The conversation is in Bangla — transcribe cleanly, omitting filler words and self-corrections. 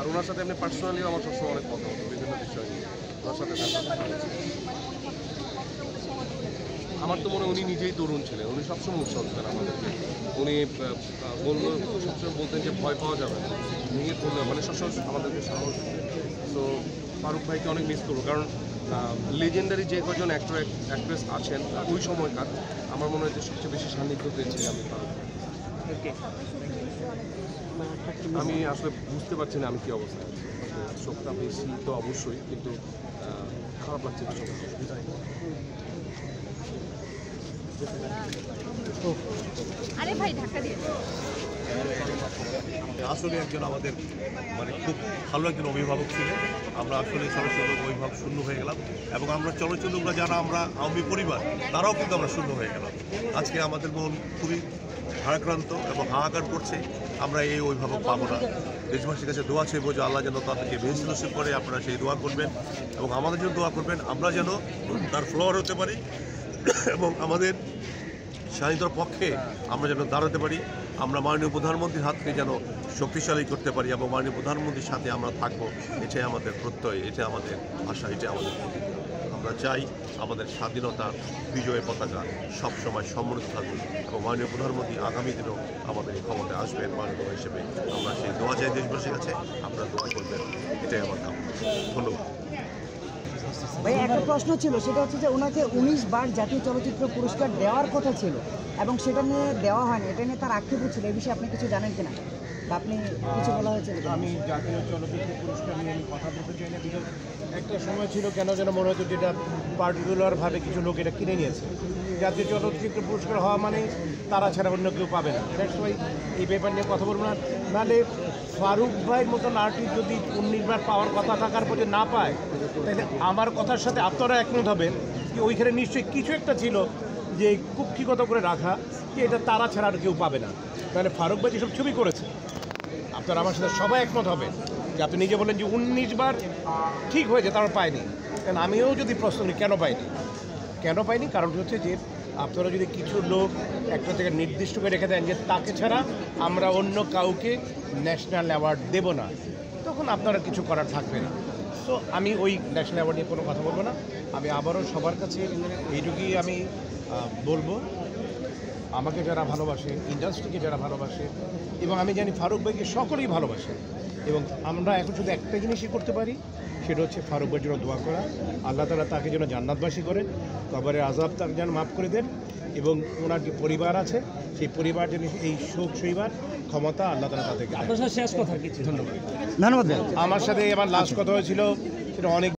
আর ওনার সাথে এমনি পার্সোনালিও আমার সবসময় অনেক কথা হতো বিভিন্ন বিষয় নিয়ে, ওনার সাথে আমার তো মনে হয় উনি নিজেই তরুণ ছিলেন, উনি সবসময় উৎসাহ দিতেন আমাদেরকে। উনি সবসময় বলতেন যে ভয় পাওয়া যাবে না, ভেঙে পড়লে মানে সবসময় আমাদেরকে সাহস দিতেন। তো ফারুক ভাইকে অনেক মিস করবো, কারণ লেজেন্ডারি যে কজন অ্যাক্টর অ্যাক্ট্রেস আছেন ওই সময়কার আমার মনে হয় যে সবচেয়ে বেশি সান্নিধ্য পেয়েছি আমি ফারুক। আমি আসলে বুঝতে পারছি না আমি কী অবস্থায় আছি, শোকটা বেশি তো অবশ্যই, কিন্তু খারাপ লাগছে ভীষণ। আরে ভাই ধাক্কা দিয়ে আসলে একজন আমাদের মানে খুব ভালো একজন অভিভাবক ছিলেন। আমরা আসলে চলচ্চিত্র অভিভাবক শূন্য হয়ে গেলাম, এবং আমরা চলচ্চিত্রগুলো যারা আমরা আওয়ামী পরিবার তারাও কিন্তু আমরা শূন্য হয়ে গেলাম। আজকে আমাদের মন খুবই ভারাক্রান্ত এবং হাহাকার করছে, আমরা এই অভিভাবক পাবো না। দেশবাসীর কাছে দোয়া চাইব যে আল্লাহ যেন তাদেরকে বেহেশত নসিব করে, আপনারা সেই দোয়া করবেন এবং আমাদের জন্য দোয়া করবেন, আমরা যেন তার ফ্লোয়ার হতে পারি এবং আমাদের স্বাধীনতার পক্ষে আমরা যেন দাঁড়াতে পারি। আমরা মাননীয় প্রধানমন্ত্রীর হাতকে যেন শক্তিশালী করতে পারি এবং মাননীয় প্রধানমন্ত্রীর সাথে আমরা থাকবো, এটাই আমাদের প্রত্যয়, এটা আমাদের আশা, এটাই আমাদের প্রতিজ্ঞা। আমরা চাই আমাদের স্বাধীনতার বিজয়ের পতাকা সবসময় সমৃদ্ধ থাকুক এবং মাননীয় প্রধানমন্ত্রী আগামী দিনেও আমাদের এই ক্ষমতায় আসবেন মাননীয় হিসেবে। আমরা সেই দোয়া চাই দেশবাসীর কাছে, আপনারা দোয়া করবেন, এটাই আমার কাম। ধন্যবাদ। ভাই একটা প্রশ্ন ছিল, সেটা হচ্ছে যে ওনাকে 19 বার জাতীয় চলচ্চিত্র পুরস্কার দেওয়ার কথা ছিল এবং সেটা নিয়ে দেওয়া হয়নি, এটা নিয়ে তার আক্ষেপও ছিল। এই বিষয়ে আপনি কিছু জানেন কিনা বা আপনি কিছু বলা হয়েছিল? আমি জাতীয় চলচ্চিত্র পুরস্কার নিয়ে আমি কথা বলতে চাই না, বিকজ একটা সময় ছিল কেন যেন মনে হতো যেটা পার্টিকুলারভাবে কিছু লোক এটা কিনে নিয়েছে। জাতীয় চলচ্চিত্র পুরস্কার হওয়া মানে তারা ছাড়া অন্য কেউ পাবে না। দ্যাটস ওয়াই এই ব্যাপার নিয়ে কথা বলবো না। নাহলে ফারুক ভাইয়ের মতন আর্টিস্ট যদি 19 বার পাওয়ার কথা থাকার পরে না পায়, তাহলে আমার কথার সাথে আপনারা একমত হবেন যে ওইখানে নিশ্চয়ই কিছু একটা ছিল যে কুক্ষিগত করে রাখা, যে এটা তারা ছাড়া আর কেউ পাবে না। তাহলে ফারুক ভাই যেসব ছবি করেছে, আপনারা আমার সাথে সবাই একমত হবেন যে আপনি নিজে বলেন যে 19 বার ঠিক হয়েছে তারা পায়নি। কারণ আমিও যদি প্রশ্ন করি কেন পাইনি, কারণটি হচ্ছে যে আপনারা যদি কিছু লোক একটা থেকে নির্দিষ্ট করে রেখে দেন যে তাকে ছাড়া আমরা অন্য কাউকে ন্যাশনাল অ্যাওয়ার্ড দেব না, তখন আপনারা কিছু করার থাকবে না। তো আমি ওই ন্যাশনাল অ্যাওয়ার্ড নিয়ে কোনো কথা বলবো না। আমি আবারও সবার কাছে এইটুকুই আমি বলবো, আমাকে যারা ভালোবাসে, ইন্ডাস্ট্রিকে যারা ভালোবাসে, এবং আমি জানি ফারুক ভাইকে সকলেই ভালোবাসে, এবং আমরা এখন শুধু একটা জিনিসই করতে পারি, সেটা হচ্ছে ফারুক ভাইয়ের জন্য দোয়া করা। আল্লাহ তাআলা তাকে যেন জান্নাতবাসী করেন, কবরের আযাব তাকে যেন মাফ করে দেন, এবং ওনার যে পরিবার আছে সেই পরিবার যেন এই শোক সইবার ক্ষমতা আল্লাহ তাআলা তাদেরকে। শেষ কথা কিছু। ধন্যবাদ। ধন্যবাদ। আমার সাথে আমার লাস্ট কথা হয়েছিল, সেটা অনেক